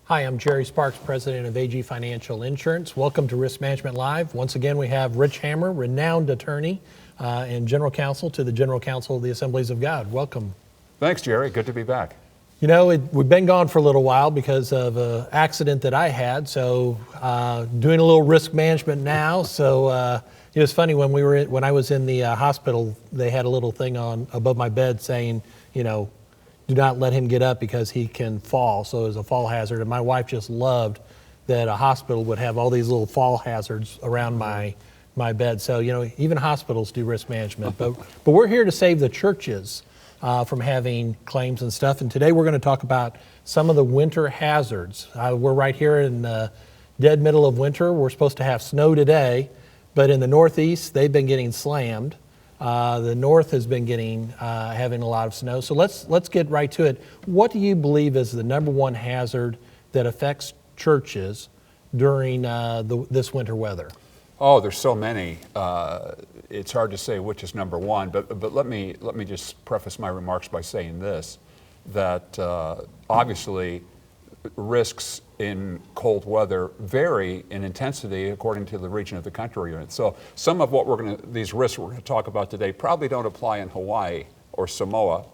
Hi, I'm Jerry Sparks, President of AG Financial Insurance. Welcome to Risk Management Live. Once again, we have Rich Hammer, renowned attorney and General Counsel to the General Counsel of the Assemblies of God. Welcome. Thanks, Jerry. Good to be back. You know, we've been gone for a little while because of an accident that I had, so doing a little risk management now. So it was funny when I was in the hospital, they had a little thing on above my bed saying, you know, do not let him get up because he can fall. So it was a fall hazard. And my wife just loved that a hospital would have all these little fall hazards around my bed. So, you know, even hospitals do risk management. But we're here to save the churches from having claims and stuff. And today we're going to talk about some of the winter hazards. We're right here in the dead middle of winter. We're supposed to have snow today, but in the Northeast, they've been getting slammed. The North has been having a lot of snow. So let's get right to it. What do you believe is the number one hazard that affects churches during this winter weather? Oh, there's so many. It's hard to say which is number one, but let me just preface my remarks by saying this, that obviously risks in cold weather vary in intensity according to the region of the country you're in. So some of these risks we're going to talk about today probably don't apply in Hawaii or Samoa,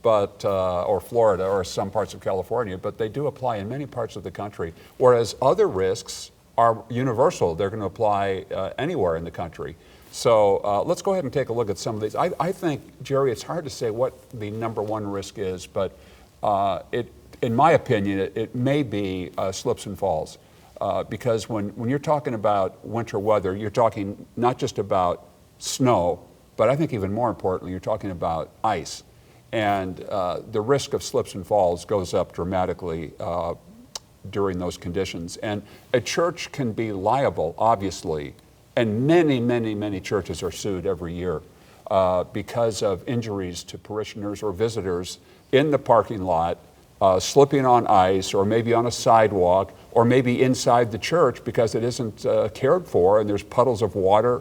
or Florida or some parts of California, but they do apply in many parts of the country. Whereas other risks are universal. They're going to apply anywhere in the country. So let's go ahead and take a look at some of these. I think, Jerry, it's hard to say what the number one risk is, but in my opinion, it may be slips and falls. Because when you're talking about winter weather, you're talking not just about snow, but I think even more importantly, you're talking about ice. And the risk of slips and falls goes up dramatically during those conditions. And a church can be liable, obviously, and many churches are sued every year because of injuries to parishioners or visitors in the parking lot, slipping on ice, or maybe on a sidewalk, or maybe inside the church because it isn't cared for and there's puddles of water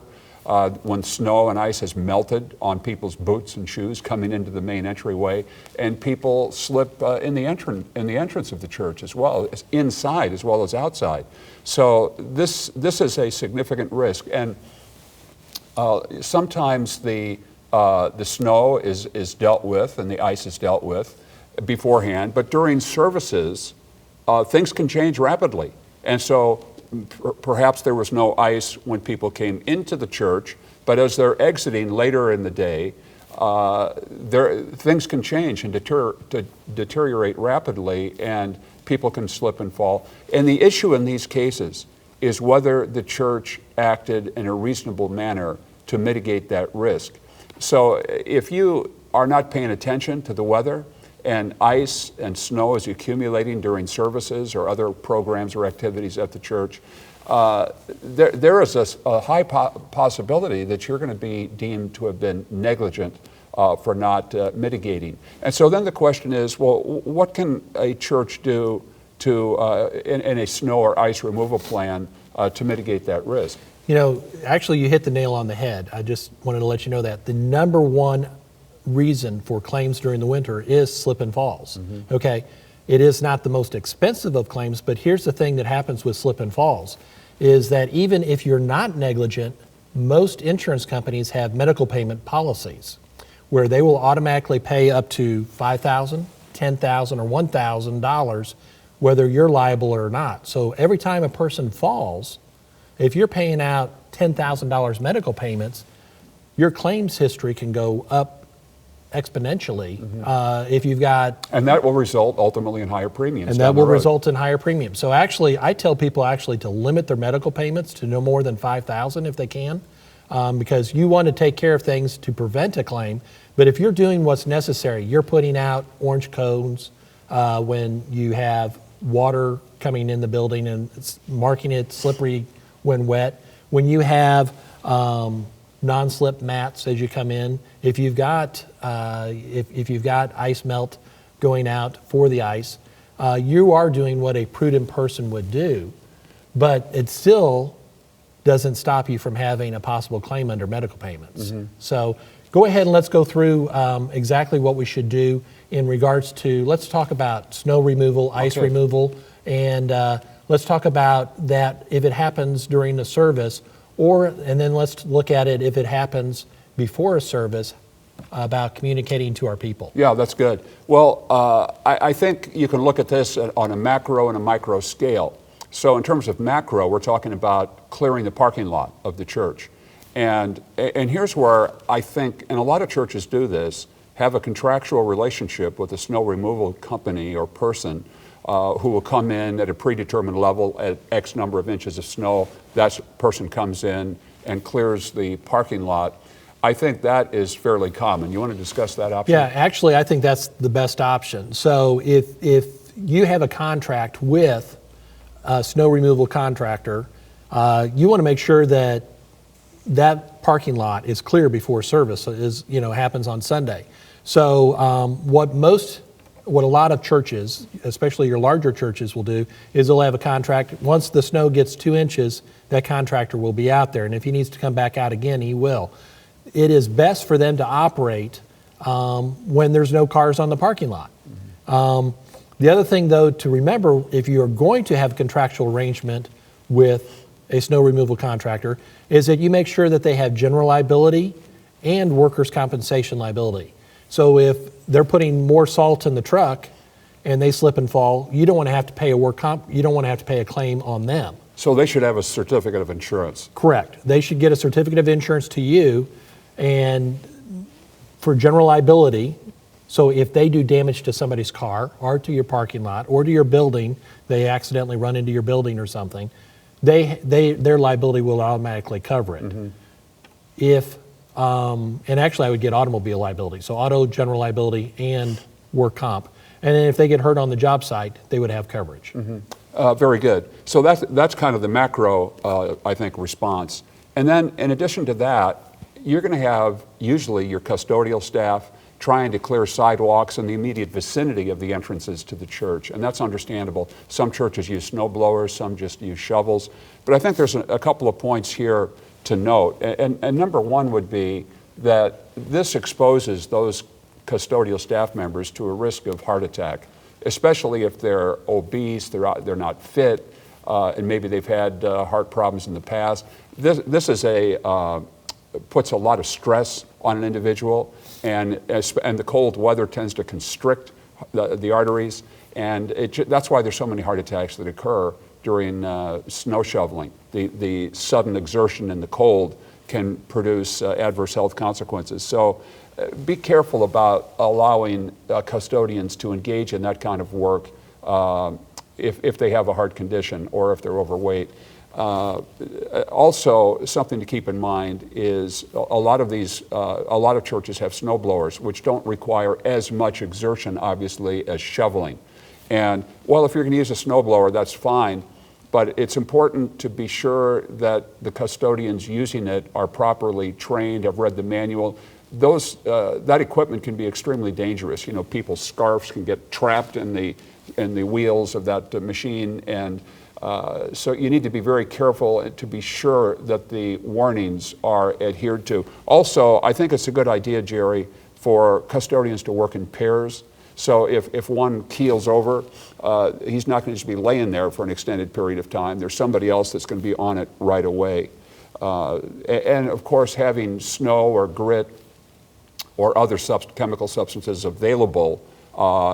when snow and ice has melted on people's boots and shoes coming into the main entryway, and people slip in the entrance of the church as well, as inside as well as outside. So this is a significant risk, and sometimes the snow is dealt with and the ice is dealt with beforehand, but during services, things can change rapidly. And so perhaps there was no ice when people came into the church, but as they're exiting later in the day, things can change and deteriorate rapidly, and people can slip and fall. And the issue in these cases is whether the church acted in a reasonable manner to mitigate that risk. So if you are not paying attention to the weather, and ice and snow is accumulating during services or other programs or activities at the church, there is a high possibility that you're going to be deemed to have been negligent for not mitigating. And so then the question is, well, what can a church do in a snow or ice removal plan to mitigate that risk? You know, actually you hit the nail on the head. I just wanted to let you know that the number one reason for claims during the winter is slip and falls. Mm-hmm. Okay, it is not the most expensive of claims, but here's the thing that happens with slip and falls is that even if you're not negligent, most insurance companies have medical payment policies where they will automatically pay up to $5,000, $10,000, or $1,000 whether you're liable or not. So every time a person falls, if you're paying out $10,000 medical payments, your claims history can go up exponentially. Mm-hmm. If you've got... And that will result ultimately in higher premiums. And that will result in higher premiums. So actually, I tell people to limit their medical payments to no more than $5,000 if they can, because you want to take care of things to prevent a claim. But if you're doing what's necessary, you're putting out orange cones when you have water coming in the building and it's marking it slippery when wet, when you have non-slip mats as you come in. If you've got ice melt going out for the ice, you are doing what a prudent person would do, but it still doesn't stop you from having a possible claim under medical payments. Mm-hmm. So go ahead and let's go through exactly what we should do in regards to, let's talk about snow removal, ice removal, And let's talk about that if it happens during the service, and then let's look at it if it happens before a service, about communicating to our people. Yeah, that's good. Well, I think you can look at this on a macro and a micro scale. So in terms of macro, we're talking about clearing the parking lot of the church. And here's where I think, and a lot of churches do this, have a contractual relationship with a snow removal company or person who will come in at a predetermined level at X number of inches of snow. That person comes in and clears the parking lot. I think that is fairly common. You want to discuss that option? Yeah, actually, I think that's the best option. So if you have a contract with a snow removal contractor, you want to make sure that that parking lot is clear before service happens on Sunday. So what a lot of churches, especially your larger churches, will do is they'll have a contract. Once the snow gets 2 inches, that contractor will be out there, and if he needs to come back out again, he will. It is best for them to operate when there's no cars on the parking lot. The other thing, though, to remember, if you're going to have a contractual arrangement with a snow removal contractor, is that you make sure that they have general liability and workers' compensation liability. So if they're putting more salt in the truck and they slip and fall, you don't want to have to pay you don't want to have to pay a claim on them. So they should have a certificate of insurance. Correct. They should get a certificate of insurance to you, and for general liability. So if they do damage to somebody's car or to your parking lot or to your building, they accidentally run into your building or something, their liability will automatically cover it. If and actually I would get automobile liability, so auto, general liability, and work comp. And then if they get hurt on the job site, they would have coverage. Very good. So that's kind of the macro, I think, response. And then in addition to that, you're going to have usually your custodial staff trying to clear sidewalks in the immediate vicinity of the entrances to the church, and that's understandable. Some churches use snow blowers, some just use shovels. But I think there's a couple of points here to note. And number one would be that this exposes those custodial staff members to a risk of heart attack, especially if they're obese, they're not fit, and maybe they've had heart problems in the past. This is puts a lot of stress on an individual, and the cold weather tends to constrict the arteries, and that's why there's so many heart attacks that occur during snow shoveling. The sudden exertion in the cold can produce adverse health consequences. So be careful about allowing custodians to engage in that kind of work if they have a heart condition or if they're overweight. Also, something to keep in mind is a lot of churches have snow blowers, which don't require as much exertion, obviously, as shoveling. And well, if you're going to use a snow blower, that's fine, but it's important to be sure that the custodians using it are properly trained, have read the manual. That equipment can be extremely dangerous. You know, people's scarves can get trapped in the wheels of that machine, and so you need to be very careful to be sure that the warnings are adhered to. Also, I think it's a good idea, Jerry, for custodians to work in pairs. So if one keels over, he's not going to just be laying there for an extended period of time. There's somebody else that's going to be on it right away. And of course, having snow or grit or other chemical substances available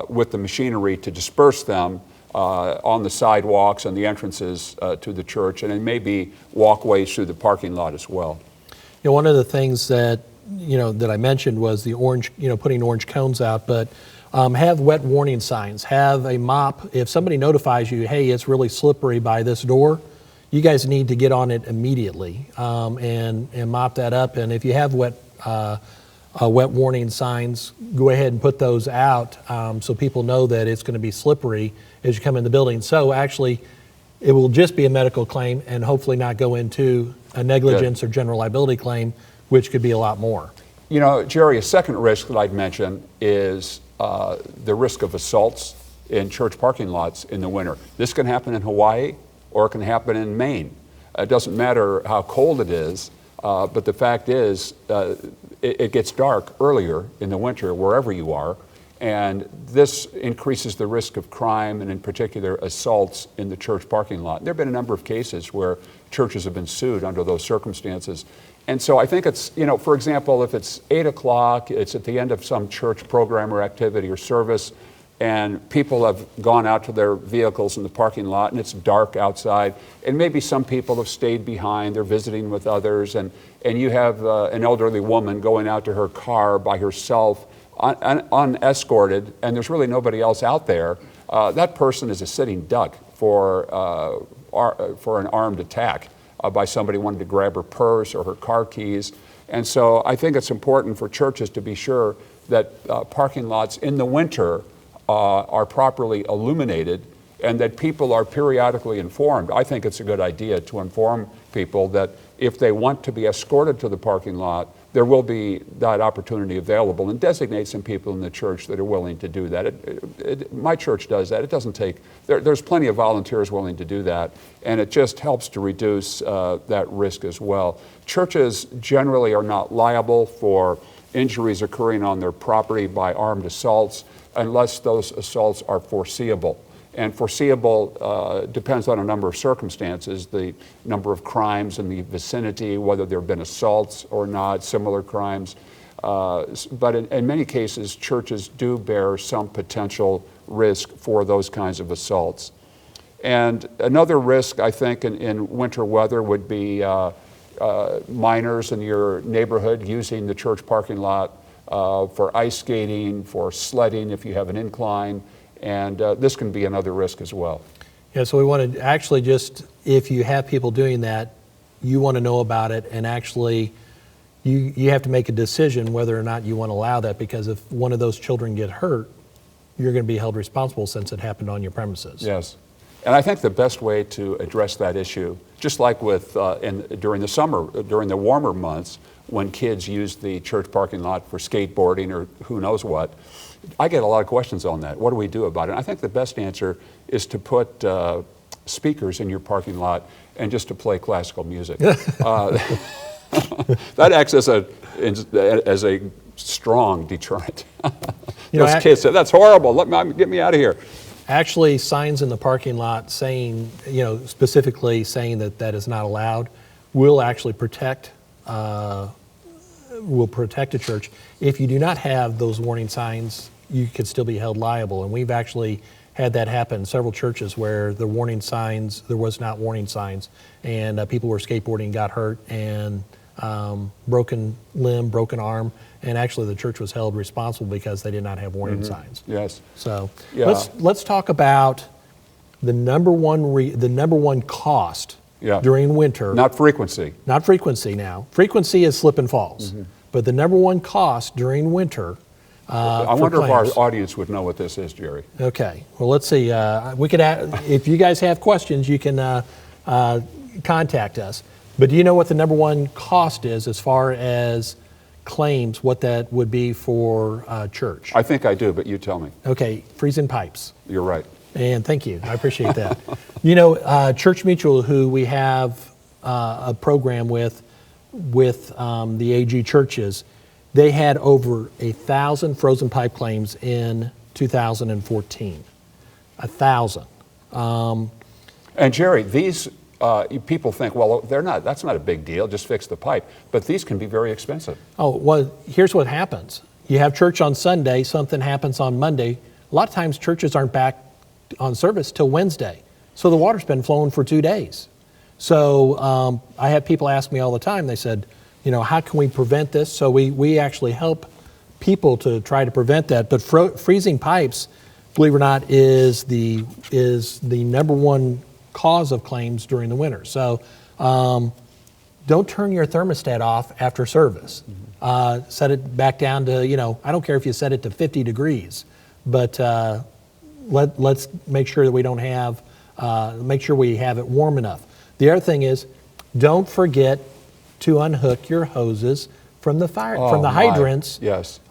with the machinery to disperse them on the sidewalks and the entrances to the church, and then maybe walkways through the parking lot as well. You know, one of the things that I mentioned was the orange, putting orange cones out, but have wet warning signs. Have a mop. If somebody notifies you, hey, it's really slippery by this door, you guys need to get on it immediately and mop that up. And if you have wet warning signs, go ahead and put those out so people know that it's going to be slippery as you come in the building. So actually, it will just be a medical claim and hopefully not go into a negligence or general liability claim, which could be a lot more. You know, Jerry, a second risk that I'd mention is the risk of assaults in church parking lots in the winter. This can happen in Hawaii or it can happen in Maine. It doesn't matter how cold it is, but the fact is it gets dark earlier in the winter wherever you are, And this increases the risk of crime, and in particular assaults in the church parking lot. There have been a number of cases where churches have been sued under those circumstances. And so I think it's, for example, if it's 8 o'clock, it's at the end of some church program or activity or service, and people have gone out to their vehicles in the parking lot, and it's dark outside, and maybe some people have stayed behind, they're visiting with others, and you have an elderly woman going out to her car by herself, unescorted, and there's really nobody else out there. That person is a sitting duck for an armed attack by somebody wanting to grab her purse or her car keys. And so I think it's important for churches to be sure that parking lots in the winter are properly illuminated and that people are periodically informed. I think it's a good idea to inform people that if they want to be escorted to the parking lot, there will be that opportunity available, and designate some people in the church that are willing to do that. My church does that. It doesn't take, there's plenty of volunteers willing to do that, and it just helps to reduce that risk as well. Churches generally are not liable for injuries occurring on their property by armed assaults unless those assaults are foreseeable. And foreseeable depends on a number of circumstances, the number of crimes in the vicinity, whether there have been assaults or not, similar crimes. But in many cases, churches do bear some potential risk for those kinds of assaults. And another risk, I think, in winter weather would be minors in your neighborhood using the church parking lot for ice skating, for sledding if you have an incline. And this can be another risk as well. Yeah, so we want to actually just, if you have people doing that, you want to know about it, and actually you have to make a decision whether or not you want to allow that, because if one of those children get hurt, you're going to be held responsible since it happened on your premises. Yes. And I think the best way to address that issue, just like with during the summer, during the warmer months, when kids use the church parking lot for skateboarding or who knows what, I get a lot of questions on that. What do we do about it? And I think the best answer is to put speakers in your parking lot and just to play classical music. That acts as a strong deterrent. Those kids say, "That's horrible. Get me out of here." Actually, signs in the parking lot saying, specifically saying that is not allowed, will actually protect a church. If you do not have those warning signs, you could still be held liable. And we've actually had that happen in several churches where there was not warning signs, and people were skateboarding, got hurt, and broken limb, broken arm, and actually the church was held responsible because they did not have warning signs. Yes. So Yeah. let's talk about the number one cost during winter. Not frequency. Not frequency now. Frequency is slip and falls. But the number one cost during winter I wonder if our audience would know what this is, Jerry. Okay. Well, let's see. We could, if you guys have questions, you can contact us. But do you know what the number one cost is as far as claims, what that would be for church? I think I do, but you tell me. Okay. Freezing pipes. You're right. And thank you. I appreciate that. Church Mutual, who we have a program with the AG churches, they had over 1,000 frozen pipe claims in 2014. 1,000. And Jerry, these people think, well, that's not a big deal, just fix the pipe. But these can be very expensive. Oh, well, here's what happens. You have church on Sunday, something happens on Monday. A lot of times churches aren't back on service till Wednesday. So the water's been flowing for 2 days. So I have people ask me all the time, they said, how can we prevent this? So we actually help people to try to prevent that. But freezing pipes, believe it or not, is the number one cause of claims during the winter. So don't turn your thermostat off after service. Set it back down to, I don't care if you set it to 50 degrees, but let's make sure that we don't have, make sure we have it warm enough. The other thing is, don't forget to unhook your hoses from the hydrants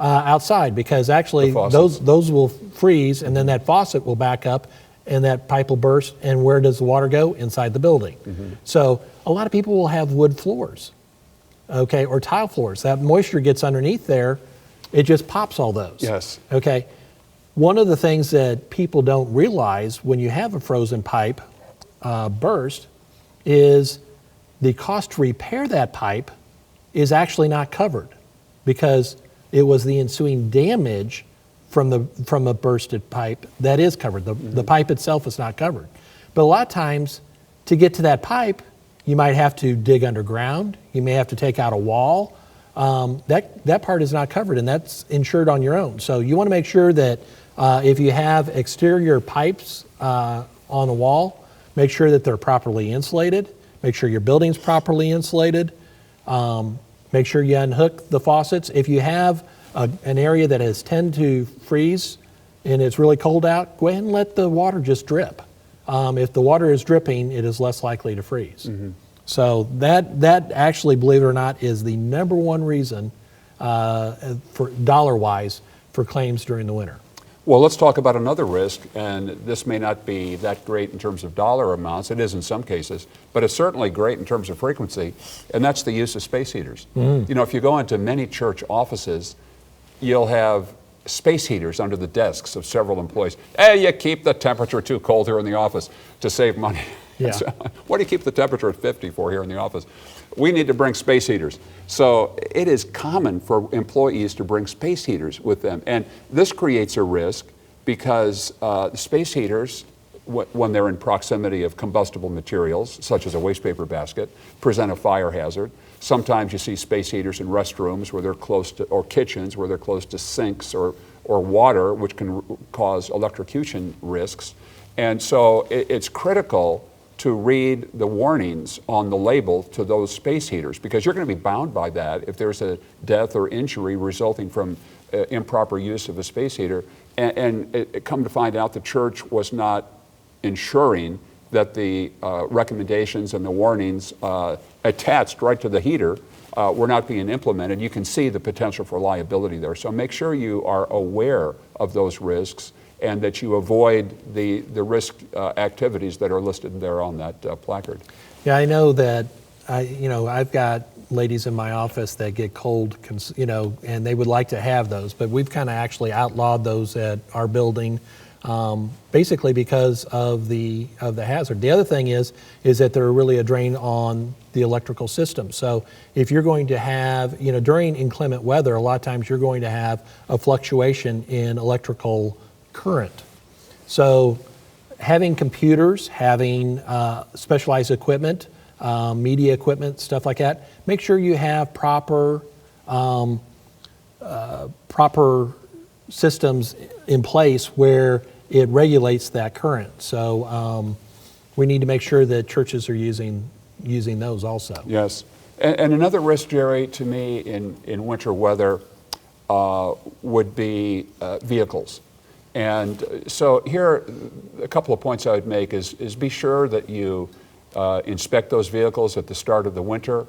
outside, because actually those will freeze, and then that faucet will back up and that pipe will burst, and where does the water go? Inside the building. So a lot of people will have wood floors, okay, or tile floors. That moisture gets underneath there, it just pops all those. Yes. Okay, one of the things that people don't realize when you have a frozen pipe burst is the cost to repair that pipe is actually not covered because it was the ensuing damage from a bursted pipe that is covered. The pipe itself is not covered. But a lot of times, to get to that pipe, you might have to dig underground. You may have to take out a wall. That part is not covered, and that's insured on your own. So you want to make sure that if you have exterior pipes on a wall, make sure that they're properly insulated. Make sure your building's properly insulated. Make sure you unhook the faucets. If you have an area that has tend to freeze and it's really cold out, go ahead and let the water just drip. If the water is dripping, it is less likely to freeze. So that actually, believe it or not, is the number one reason for dollar-wise for claims during the winter. Well, let's talk about another risk, and this may not be that great in terms of dollar amounts. It is in some cases, but it's certainly great in terms of frequency, and that's the use of space heaters. You know, if you go into many church offices, you'll have space heaters under the desks of several employees. Hey, you keep the temperature too cold here in the office to save money. Yeah. So, what do you keep the temperature at 50 for here in the office? We need to bring space heaters. So it is common for employees to bring space heaters with them. And this creates a risk because space heaters, when they're in proximity of combustible materials, such as a waste paper basket, present a fire hazard. Sometimes you see space heaters in restrooms where they're close to, or kitchens where they're close to sinks or water, which can cause electrocution risks. And so it's critical to read the warnings on the label to those space heaters, because you're going to be bound by that if there's a death or injury resulting from improper use of a space heater. And it come to find out the church was not ensuring that the recommendations and the warnings attached right to the heater were not being implemented. You can see the potential for liability there. So make sure you are aware of those risks and that you avoid the risk activities that are listed there on that placard. Yeah, I know that, I've got ladies in my office that get cold, and they would like to have those, but we've kind of actually outlawed those at our building, basically because of the hazard. The other thing is that they're really a drain on the electrical system. So if you're going to have, during inclement weather, a lot of times you're going to have a fluctuation in electrical current. So having computers, having specialized equipment, media equipment, stuff like that, make sure you have proper systems in place where it regulates that current. So we need to make sure that churches are using those also. Yes. And another risk, Jerry, to me in winter weather would be vehicles. And so here, a couple of points I would make is be sure that you inspect those vehicles at the start of the winter,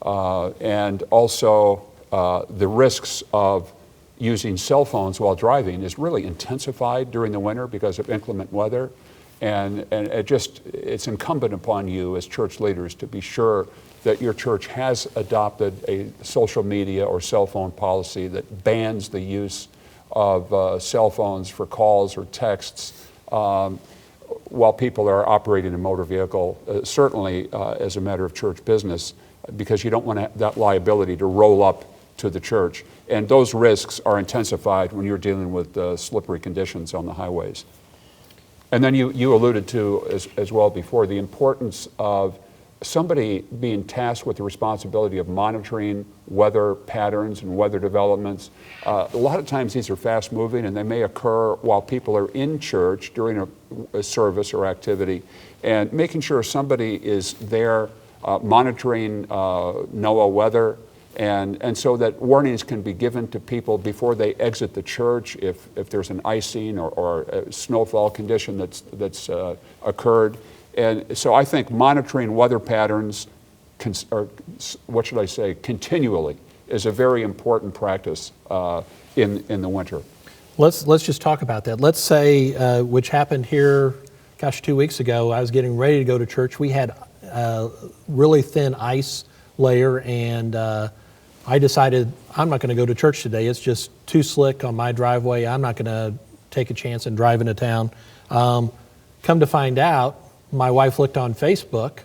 and also the risks of using cell phones while driving is really intensified during the winter because of inclement weather. And it's incumbent upon you as church leaders to be sure that your church has adopted a social media or cell phone policy that bans the use of cell phones for calls or texts while people are operating a motor vehicle, certainly as a matter of church business, because you don't want that liability to roll up to the church. And those risks are intensified when you're dealing with slippery conditions on the highways. And then you alluded to as well before the importance of somebody being tasked with the responsibility of monitoring weather patterns and weather developments. A lot of times these are fast moving and they may occur while people are in church during a service or activity, and making sure somebody is there monitoring NOAA weather, and so that warnings can be given to people before they exit the church if there's an icing or a snowfall condition that's occurred. And so I think monitoring weather patterns, or what should I say, continually, is a very important practice in the winter. Let's just talk about that. Let's say, which happened here, 2 weeks ago, I was getting ready to go to church. We had a really thin ice layer, and I decided I'm not going to go to church today. It's just too slick on my driveway. I'm not going to take a chance and drive into town. Come to find out, my wife looked on Facebook,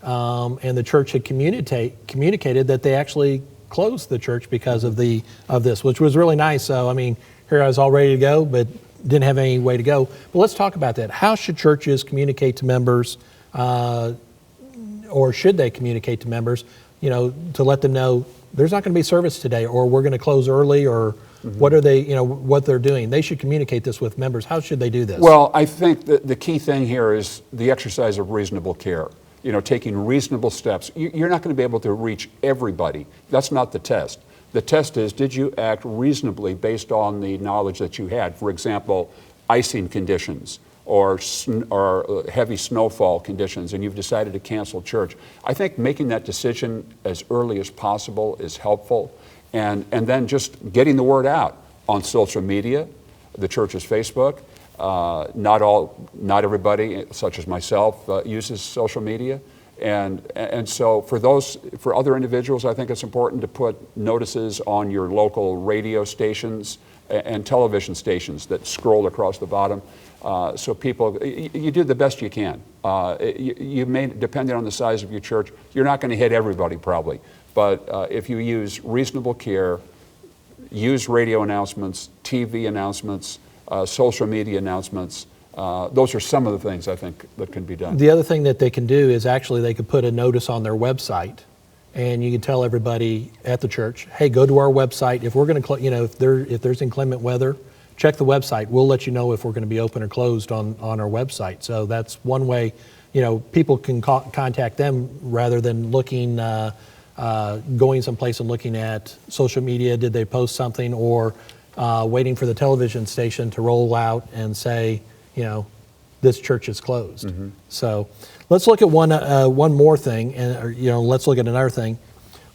and the church had communicated that they actually closed the church because of this, which was really nice. So, I mean, here I was all ready to go, but didn't have any way to go. But let's talk about that. How should churches communicate to members, or should they communicate to members, to let them know there's not going to be service today, or we're going to close early, or what are they, what they're doing? They should communicate this with members. How should they do this? Well, I think that the key thing here is the exercise of reasonable care. Taking reasonable steps. You're not going to be able to reach everybody. That's not the test. The test is, did you act reasonably based on the knowledge that you had? For example, icing conditions or heavy snowfall conditions, and you've decided to cancel church. I think making that decision as early as possible is helpful, and then just getting the word out on social media, the church's Facebook. Not everybody, such as myself, uses social media, and so for other individuals, I think it's important to put notices on your local radio stations and television stations that scroll across the bottom, so people, you do the best you can. You may, depending on the size of your church, you're not going to hit everybody probably, but if you use reasonable care, use radio announcements, TV announcements, social media announcements. Those are some of the things I think that can be done. The other thing that they can do is actually they could put a notice on their website, and you can tell everybody at the church, hey, go to our website. If we're going to, if there's inclement weather, check the website. We'll let you know if we're going to be open or closed on our website. So that's one way, people can contact them rather than looking, going someplace and looking at social media. Did they post something, or waiting for the television station to roll out and say, this church is closed. Mm-hmm. So let's look at one more thing, and let's look at another thing.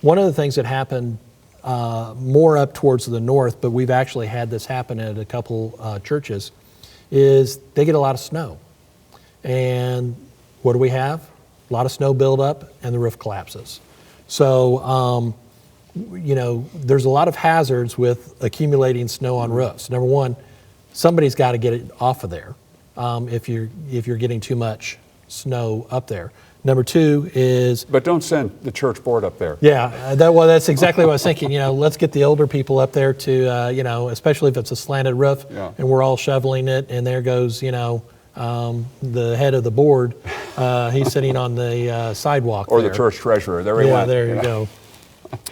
One of the things that happened more up towards the north, but we've actually had this happen at a couple churches, is they get a lot of snow. And what do we have? A lot of snow buildup, and the roof collapses. So, there's a lot of hazards with accumulating snow on roofs. Number one, somebody's got to get it off of there if you're getting too much snow up there. Number two is... But don't send the church board up there. Yeah, that's exactly what I was thinking. Let's get the older people up there to, especially if it's a slanted roof, and we're all shoveling it, and there goes, the head of the board. He's sitting on the sidewalk or there. the church treasurer. There he went. Yeah, there you go.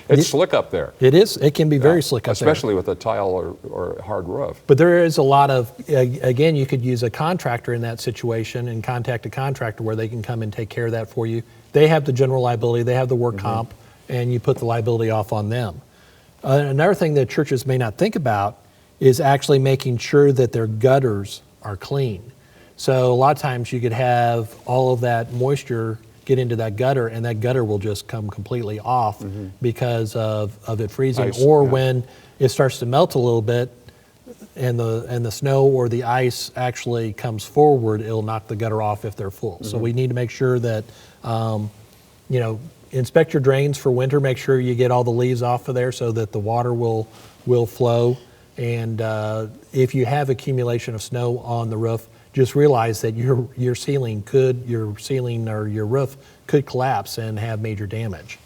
It's slick up there. It is. It can be very slick up there. Especially with a tile or hard roof. But there is a lot of, again, you could use a contractor in that situation and contact a contractor where they can come and take care of that for you. They have the general liability, they have the work comp, and you put the liability off on them. Another thing that churches may not think about is actually making sure that their gutters are clean. So a lot of times you could have all of that moisture get into that gutter, and that gutter will just come completely off because of it freezing. Ice, when it starts to melt a little bit and the snow or the ice actually comes forward, it'll knock the gutter off if they're full. So we need to make sure that, inspect your drains for winter, make sure you get all the leaves off of there so that the water will flow. And if you have accumulation of snow on the roof, just realize that your ceiling or your roof could collapse and have major damage.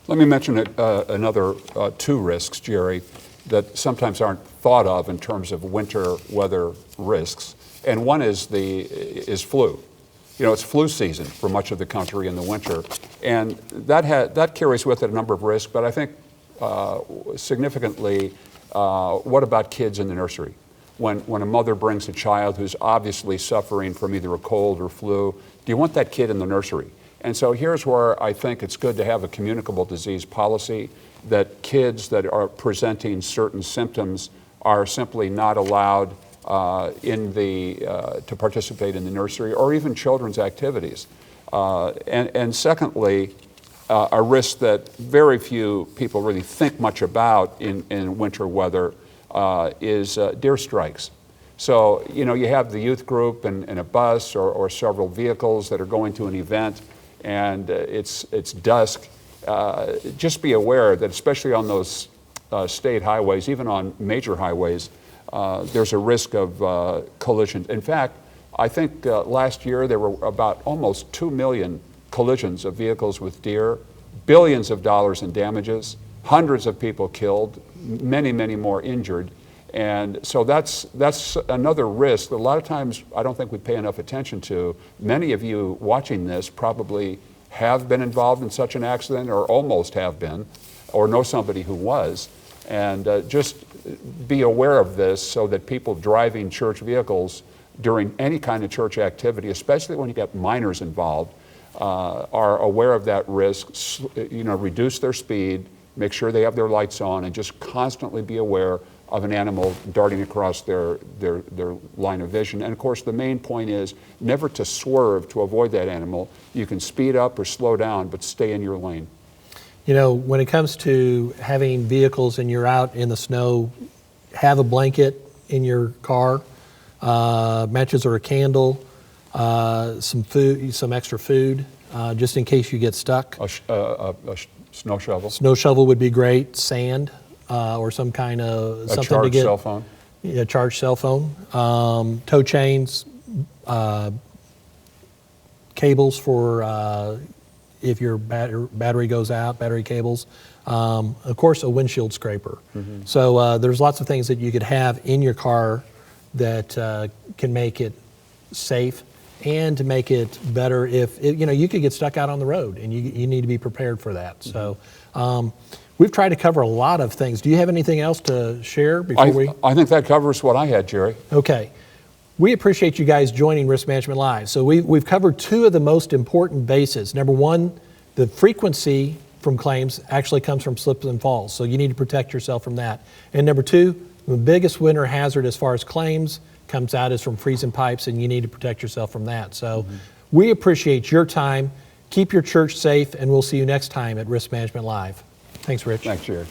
Let me mention another two risks, Jerry, that sometimes aren't thought of in terms of winter weather risks. And one is flu. It's flu season for much of the country in the winter, and that carries with it a number of risks. But I think significantly, what about kids in the nursery? When a mother brings a child who's obviously suffering from either a cold or flu, do you want that kid in the nursery? And so here's where I think it's good to have a communicable disease policy, that kids that are presenting certain symptoms are simply not allowed to participate in the nursery or even children's activities. And secondly, a risk that very few people really think much about in winter weather is deer strikes. So, you have the youth group and a bus or several vehicles that are going to an event, and it's dusk. Just be aware that especially on those state highways, even on major highways, there's a risk of collisions. In fact, I think last year there were about almost 2 million collisions of vehicles with deer, billions of dollars in damages, hundreds of people killed, many, many more injured. And so that's another risk that a lot of times I don't think we pay enough attention to. Many of you watching this probably have been involved in such an accident or almost have been, or know somebody who was. And just be aware of this so that people driving church vehicles during any kind of church activity, especially when you get minors involved, are aware of that risk, reduce their speed, make sure they have their lights on, and just constantly be aware of an animal darting across their line of vision. And of course, the main point is never to swerve to avoid that animal. You can speed up or slow down, but stay in your lane. You know, when it comes to having vehicles and you're out in the snow, have a blanket in your car, matches or a candle, some food, some extra food, just in case you get stuck. A snow shovel. Snow shovel would be great. Sand or some kind of something to charged get. cell phone. Yeah, charged cell phone. Tow chains, cables for if your battery goes out, battery cables. Of course, a windshield scraper. Mm-hmm. So there's lots of things that you could have in your car that can make it safe and to make it better if, you could get stuck out on the road and you need to be prepared for that. Mm-hmm. So we've tried to cover a lot of things. Do you have anything else to share before we? I think that covers what I had, Jerry. Okay. We appreciate you guys joining Risk Management Live. So we've covered two of the most important bases. Number one, the frequency from claims actually comes from slips and falls. So you need to protect yourself from that. And number two, the biggest winter hazard as far as claims comes out is from freezing pipes, and you need to protect yourself from that. So we appreciate your time. Keep your church safe, and we'll see you next time at Risk Management Live. Thanks, Rich. Thanks, Jerry.